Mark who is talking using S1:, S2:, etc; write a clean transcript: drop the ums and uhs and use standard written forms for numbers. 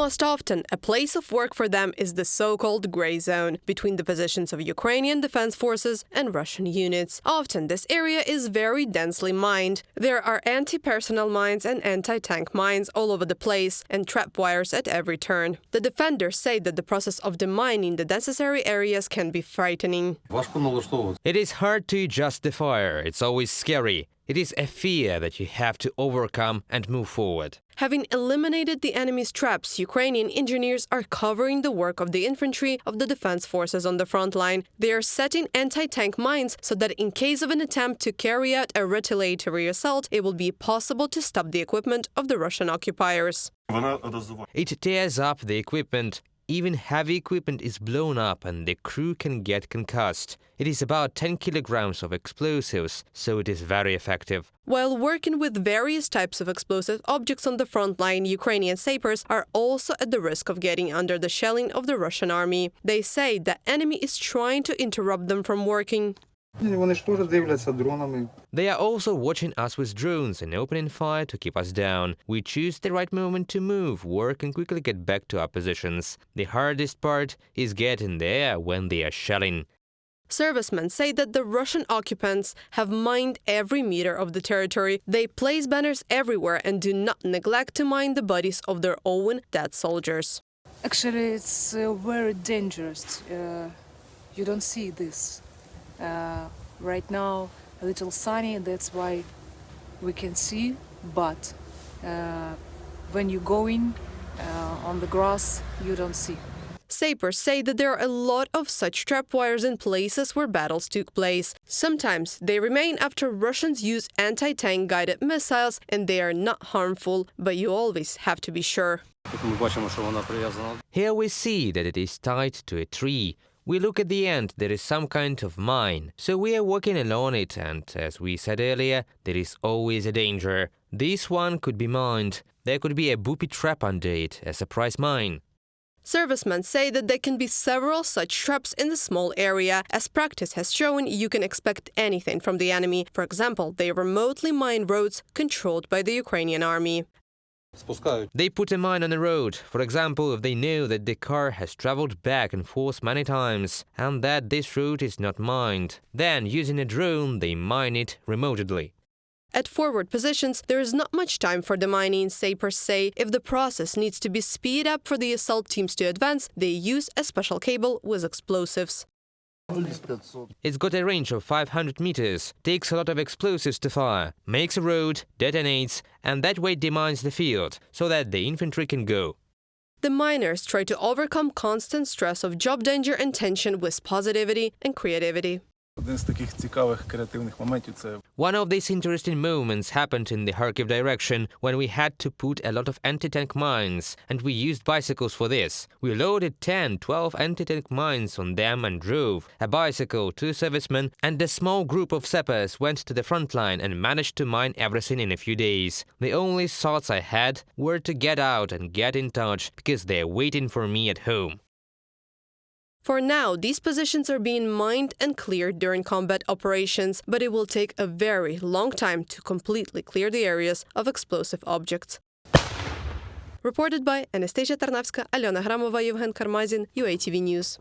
S1: Most often, a place of work for them is the so-called gray zone, between the positions of Ukrainian defense forces and Russian units. Often, this area is very densely mined. There are anti-personnel mines and anti-tank mines all over the place, and trap wires at every turn. The defenders say that the process of demining the necessary areas can be frightening.
S2: It is hard to adjust the fire. It's always scary. It is a fear that you have to overcome and move forward.
S1: Having eliminated the enemy's traps, Ukrainian engineers are covering the work of the infantry of the defense forces on the front line. They are setting anti-tank mines so that in case of an attempt to carry out a retaliatory assault, it will be possible to stop the equipment of the Russian occupiers.
S2: It tears up the equipment. Even heavy equipment is blown up and the crew can get concussed. It is about 10 kilograms of explosives, so it is very effective.
S1: While working with various types of explosive objects on the front line, Ukrainian sappers are also at the risk of getting under the shelling of the Russian army. They say the enemy is trying to interrupt them from working.
S2: They are also watching us with drones and opening fire to keep us down. We choose the right moment to move, work and quickly get back to our positions. The hardest part is getting there when they are shelling.
S1: Servicemen say that the Russian occupants have mined every meter of the territory. They place banners everywhere and do not neglect to mine the bodies of their own dead soldiers.
S3: Actually, it's very dangerous. You don't see this. Right now, a little sunny, that's why we can see, but when you go in on the grass, you don't see.
S1: Sappers say that there are a lot of such trap wires in places where battles took place. Sometimes they remain after Russians use anti-tank guided missiles and they are not harmful, but you always have to be sure.
S2: Here we see that it is tied to a tree. We look at the end, there is some kind of mine, so we are walking along it and, as we said earlier, there is always a danger. This one could be mined. There could be a booby trap under it, a surprise mine.
S1: Servicemen say that there can be several such traps in the small area. As practice has shown, you can expect anything from the enemy. For example, they remotely mine roads controlled by the Ukrainian army.
S2: They put a mine on the road, for example, if they know that the car has traveled back and forth many times, and that this route is not mined. Then, using a drone, they mine it remotely.
S1: At forward positions, there is not much time for the mining, sappers say. If the process needs to be speed up for the assault teams to advance, they use a special cable with explosives.
S2: It's got a range of 500 meters, takes a lot of explosives to fire, makes a road, detonates, and that way demines the field, so that the infantry can go.
S1: The miners try to overcome constant stress of job danger and tension with positivity and creativity.
S2: One of these interesting moments happened in the Kharkiv direction when we had to put a lot of anti-tank mines, and we used bicycles for this. We loaded 10-12 anti-tank mines on them and drove. A bicycle, 2 servicemen, and a small group of sappers went to the front line and managed to mine everything in a few days. The only thoughts I had were to get out and get in touch, because they're waiting for me at home.
S1: For now, these positions are being mined and cleared during combat operations, but it will take a very long time to completely clear the areas of explosive objects. Reported by Anastasia Tarnavska, Alena Gramova, Yevhen Karmazin, UATV News.